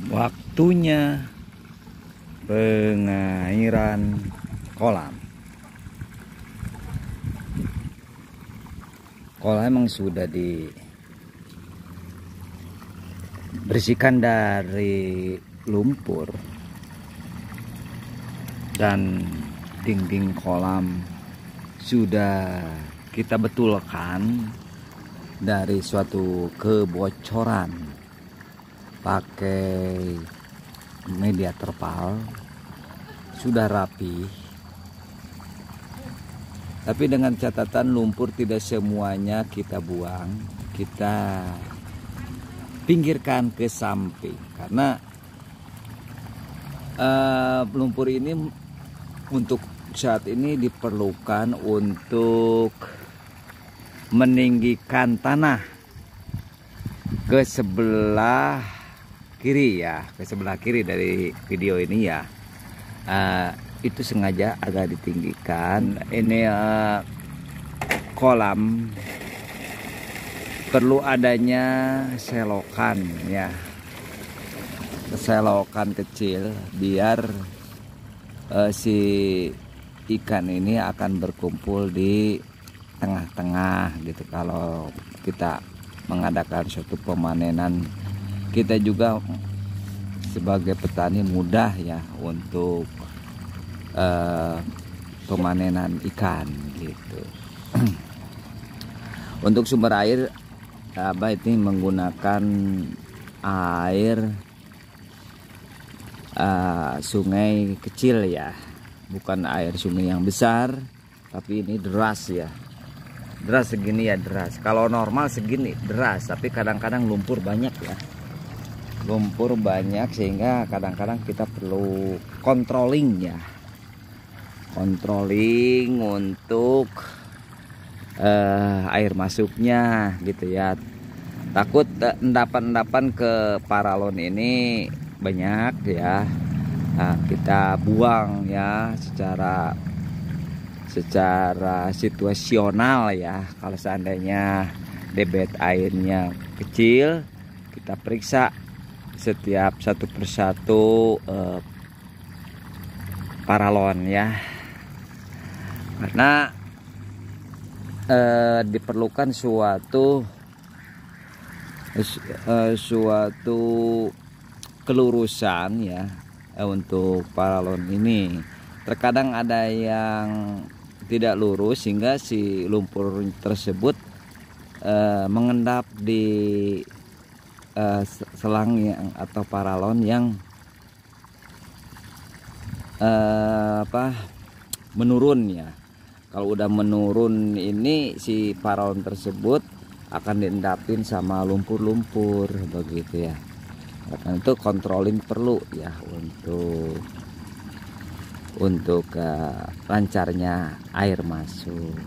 Waktunya pengairan kolam. Kolam emang sudah dibersihkan dari lumpur dan dinding kolam sudah kita betulkan dari suatu kebocoran pakai media terpal, sudah rapi, tapi dengan catatan lumpur tidak semuanya kita buang, kita pinggirkan ke samping karena lumpur ini untuk saat ini diperlukan untuk meninggikan tanah ke sebelah kiri ya, ke sebelah kiri dari video ini ya. Itu sengaja agak ditinggikan. Ini kolam perlu adanya selokan ya, selokan kecil biar si ikan ini akan berkumpul di tengah-tengah gitu. Kalau kita mengadakan suatu pemanenan, kita juga sebagai petani mudah ya untuk pemanenan ikan gitu. Untuk sumber air Abah ini menggunakan air sungai kecil ya, bukan air sungai yang besar, tapi ini deras ya. Deras segini ya, deras. Kalau normal segini deras, tapi kadang-kadang lumpur banyak ya. Lumpur banyak sehingga kadang-kadang kita perlu controlling ya, controlling untuk air masuknya gitu ya. Takut endapan-endapan ke paralon ini banyak ya. Nah, kita buang ya secara situasional ya. Kalau seandainya debit airnya kecil, kita periksa setiap satu persatu paralon ya, karena diperlukan suatu kelurusan ya untuk paralon ini. Terkadang ada yang tidak lurus sehingga si lumpur tersebut mengendap di selang yang atau paralon yang menurun ya. Kalau udah menurun ini si paralon tersebut akan diendapin sama lumpur-lumpur begitu ya. Karena itu controlling perlu ya untuk lancarnya air masuk.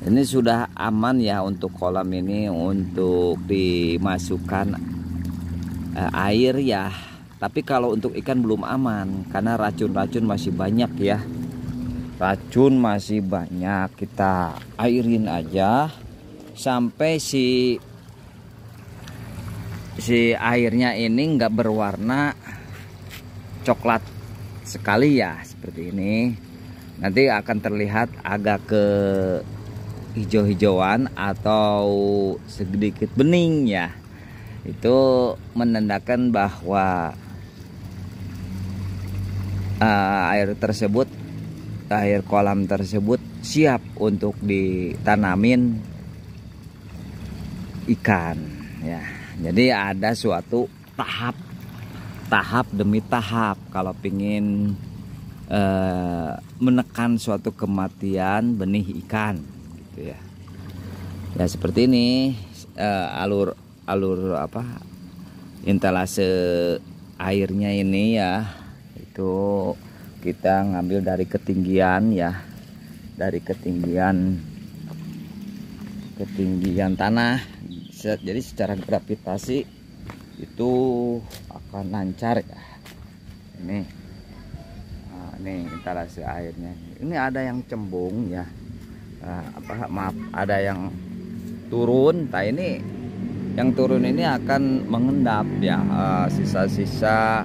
Ini sudah aman ya untuk kolam ini untuk dimasukkan air ya. Tapi kalau untuk ikan belum aman karena racun-racun masih banyak ya. Racun masih banyak. Kita airin aja sampai si airnya ini nggak berwarna coklat sekali ya, seperti ini. Nanti akan terlihat agak ke hijau-hijauan atau sedikit bening ya. Itu menandakan bahwa air kolam tersebut siap untuk ditanamin ikan ya. Jadi ada suatu tahap demi tahap kalau pingin menekan suatu kematian benih ikan gitu ya. Ya seperti ini alur intalase airnya ini ya, itu kita ngambil dari ketinggian ya, dari ketinggian tanah. Jadi secara gravitasi itu akan lancar ya. Ini intalase airnya. Ini ada yang cembung ya, maaf, ada yang turun. Nah ini Yang turun ini akan mengendap ya sisa-sisa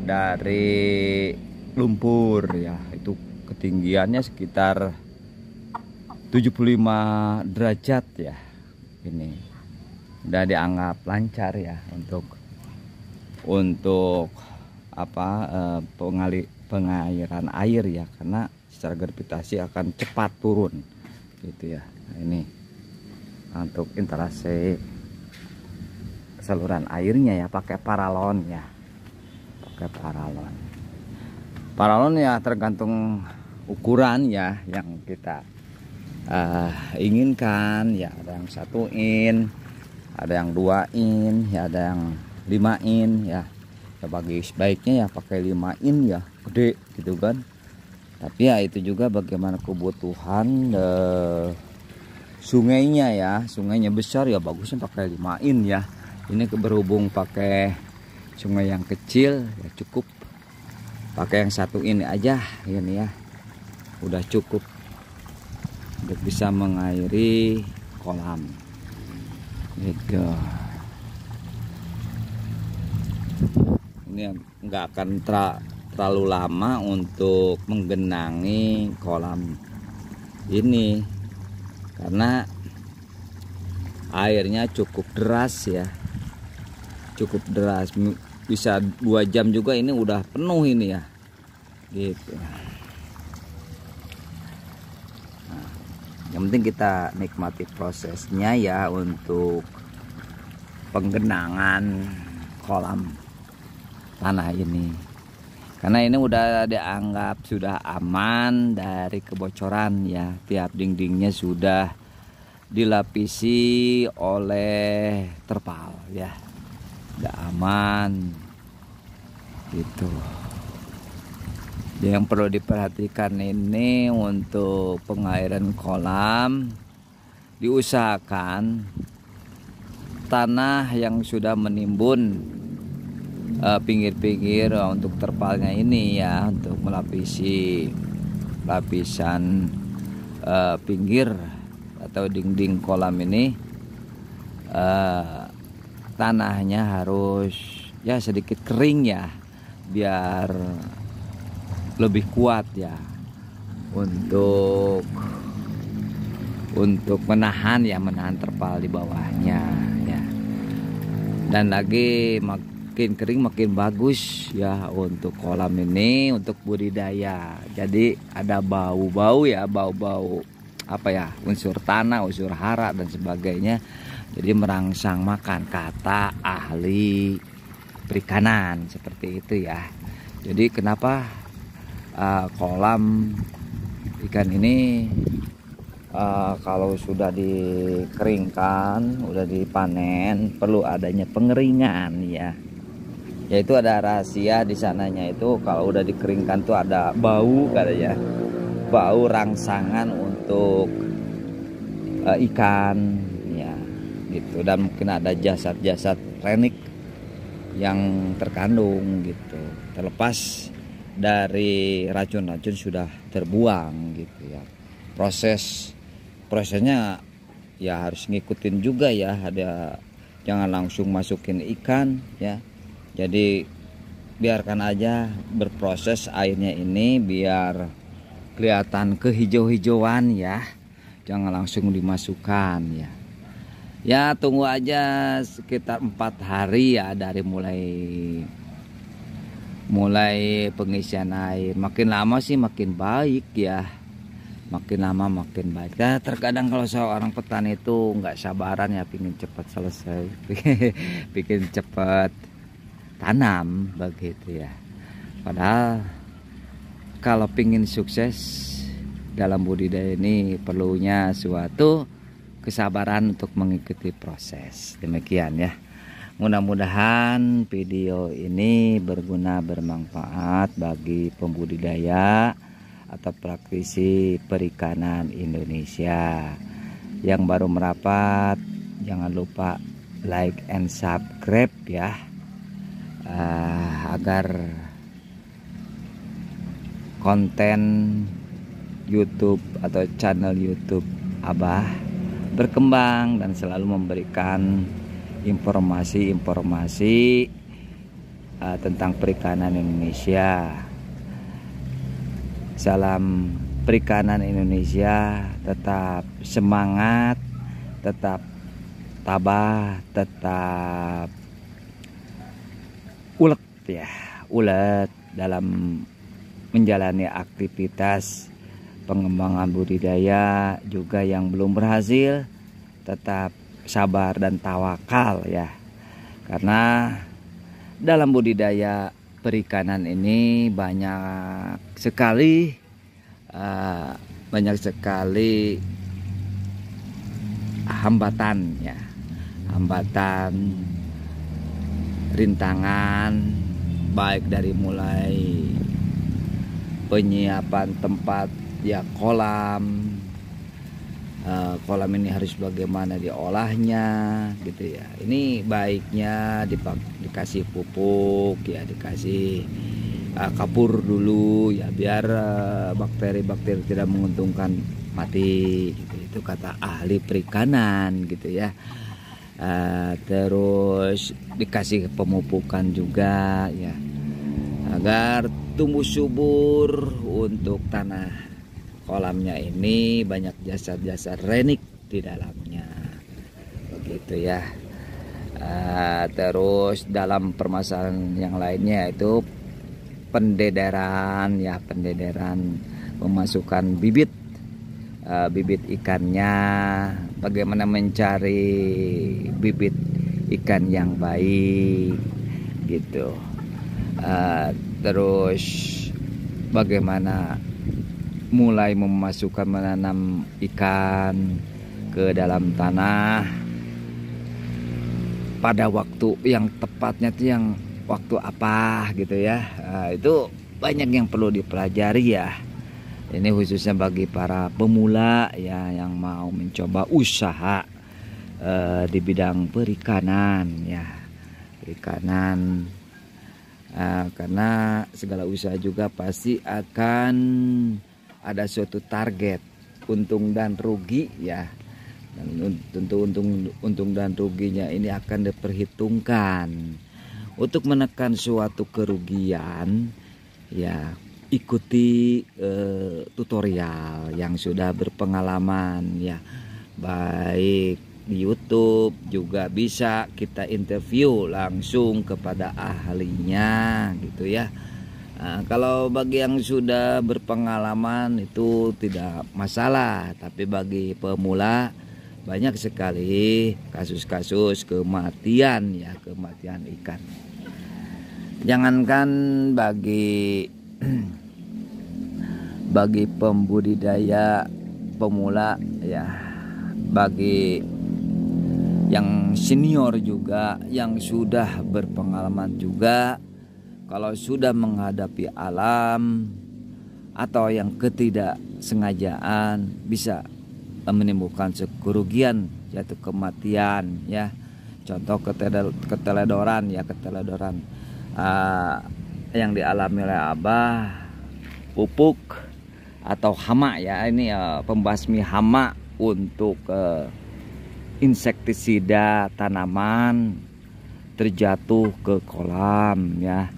dari lumpur ya. Itu ketinggiannya sekitar 75 derajat ya. Ini udah dianggap lancar ya untuk apa pengairan air ya, karena secara gravitasi akan cepat turun gitu ya. Nah, ini untuk instalasi saluran airnya ya pakai paralon ya, pakai paralon ya, tergantung ukuran ya yang kita inginkan ya. Ada yang 1 in, ada yang 2 in ya, ada yang 5 in ya. Ya bagi sebaiknya ya pakai 5 in ya, gede gitu kan. Tapi ya itu juga bagaimana kebutuhan sungainya ya. Sungainya besar ya bagusnya pakai 5 in ya. Ini berhubung pakai sungai yang kecil ya, cukup pakai yang 1 in aja ini ya, udah cukup untuk bisa mengairi kolam gitu. Ini nggak akan terlalu lama untuk menggenangi kolam ini karena airnya cukup deras ya, cukup deras, bisa 2 jam juga ini udah penuh ini ya gitu. Nah, yang penting kita nikmati prosesnya ya untuk penggenangan kolam tanah ini, karena ini udah dianggap sudah aman dari kebocoran ya. Tiap dindingnya sudah dilapisi oleh terpal ya, udah aman gitu. Yang perlu diperhatikan ini untuk pengairan kolam, diusahakan tanah yang sudah menimbun pinggir-pinggir untuk terpalnya ini ya, untuk melapisi lapisan pinggir atau dinding kolam ini, tanahnya harus ya sedikit kering ya, biar lebih kuat ya untuk menahan terpal di bawahnya ya. Dan lagi makin kering makin bagus ya untuk kolam ini, untuk budidaya. Jadi ada bau-bau ya, bau-bau apa ya, unsur tanah, unsur hara dan sebagainya. Jadi merangsang makan, kata ahli perikanan seperti itu ya. Jadi kenapa kolam ikan ini kalau sudah dikeringkan, udah dipanen, perlu adanya pengeringan ya. Yaitu ada rahasia di sananya itu, kalau udah dikeringkan tuh ada bau katanya, bau rangsangan untuk ikan ya gitu. Dan mungkin ada jasad-jasad renik yang terkandung gitu, terlepas dari racun-racun sudah terbuang gitu ya. Prosesnya ya harus ngikutin juga ya, ada jangan langsung masukin ikan ya. Jadi biarkan aja berproses airnya ini biar kelihatan kehijau-hijauan ya, jangan langsung dimasukkan ya. Ya tunggu aja sekitar 4 hari ya dari mulai pengisian air. Makin lama sih makin baik ya, makin lama makin baik. Nah, terkadang kalau seorang petani itu nggak sabaran ya, pingin cepat selesai, pingin cepat tanam begitu ya. Padahal kalau pingin sukses dalam budidaya ini perlunya suatu kesabaran untuk mengikuti proses. Demikian ya. Mudah-mudahan video ini berguna, bermanfaat bagi pembudidaya atau praktisi perikanan Indonesia. Yang baru merapat, jangan lupa like and subscribe ya, agar konten YouTube atau channel YouTube Abah berkembang dan selalu memberikan informasi-informasi tentang perikanan Indonesia. Salam perikanan Indonesia, tetap semangat, tetap tabah, tetap ulet dalam menjalani aktivitas pengembangan budidaya. Juga yang belum berhasil tetap sabar dan tawakal ya, karena dalam budidaya perikanan ini banyak sekali hambatan ya, rintangan, baik dari mulai penyiapan tempat ya, kolam ini harus bagaimana diolahnya gitu ya. Ini baiknya dikasih pupuk ya, dikasih kapur dulu ya, biar bakteri-bakteri tidak menguntungkan mati gitu. Itu kata ahli perikanan gitu ya. Terus dikasih pemupukan juga ya, agar tumbuh subur untuk tanah kolamnya ini, banyak jasad-jasad renik di dalamnya begitu ya. Terus dalam permasalahan yang lainnya itu pendederan ya, memasukkan bibit ikannya, bagaimana mencari bibit ikan yang baik gitu. Terus bagaimana mulai menanam ikan ke dalam tanah pada waktu yang tepatnya itu yang waktu apa gitu ya. Itu banyak yang perlu dipelajari ya. Ini khususnya bagi para pemula ya, yang mau mencoba usaha di bidang perikanan ya, karena segala usaha juga pasti akan ada suatu target untung dan rugi ya, dan tentu untung dan ruginya ini akan diperhitungkan. Untuk menekan suatu kerugian ya, ikuti tutorial yang sudah berpengalaman ya, baik di YouTube juga bisa kita interview langsung kepada ahlinya gitu ya. Kalau bagi yang sudah berpengalaman itu tidak masalah, tapi bagi pemula banyak sekali kasus-kasus kematian ya, kematian ikan. Jangankan bagi pembudidaya pemula ya, bagi yang senior juga, yang sudah berpengalaman juga, kalau sudah menghadapi alam atau yang ketidaksengajaan bisa menimbulkan kerugian, yaitu kematian ya. Contoh keteledoran yang dialami oleh Abah, pupuk atau hama ya, ini pembasmi hama untuk insektisida tanaman terjatuh ke kolam ya,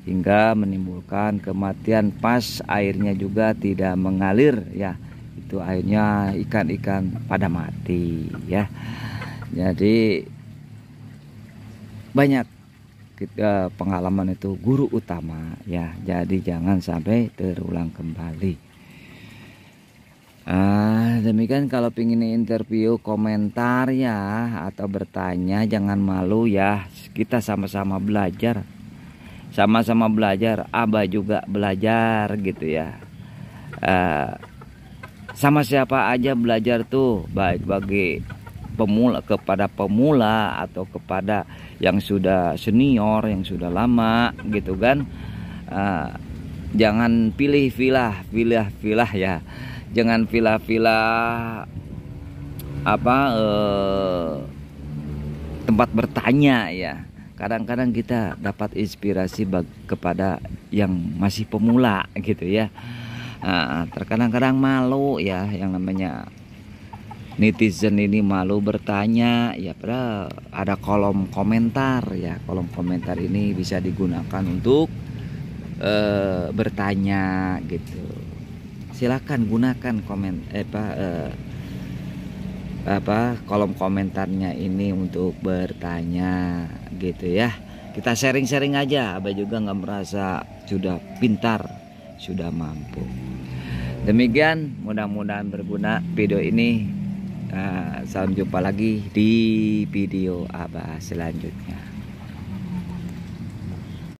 hingga menimbulkan kematian pas airnya juga tidak mengalir ya. Itu akhirnya ikan-ikan pada mati ya. Jadi banyak pengalaman itu guru utama ya, jadi jangan sampai terulang kembali. Demikian, kalau ingin interview, komentar ya, atau bertanya, jangan malu ya. Kita sama-sama belajar, Abah juga belajar gitu ya. Sama siapa aja belajar tuh, baik bagi kepada pemula atau kepada yang sudah senior, yang sudah lama gitu kan. Jangan pilih-pilah ya. Jangan pilah-pilah tempat bertanya ya. Kadang-kadang kita dapat inspirasi kepada yang masih pemula gitu ya. Terkadang-kadang malu ya, yang namanya netizen ini malu bertanya ya, padahal ada kolom komentar ya. Kolom komentar ini bisa digunakan untuk bertanya gitu. Silakan gunakan kolom komentarnya ini untuk bertanya gitu ya. Kita sharing-sharing aja. Abah juga nggak merasa sudah pintar, sudah mampu. Demikian, mudah-mudahan berguna video ini. Sampai jumpa lagi di video Abah selanjutnya.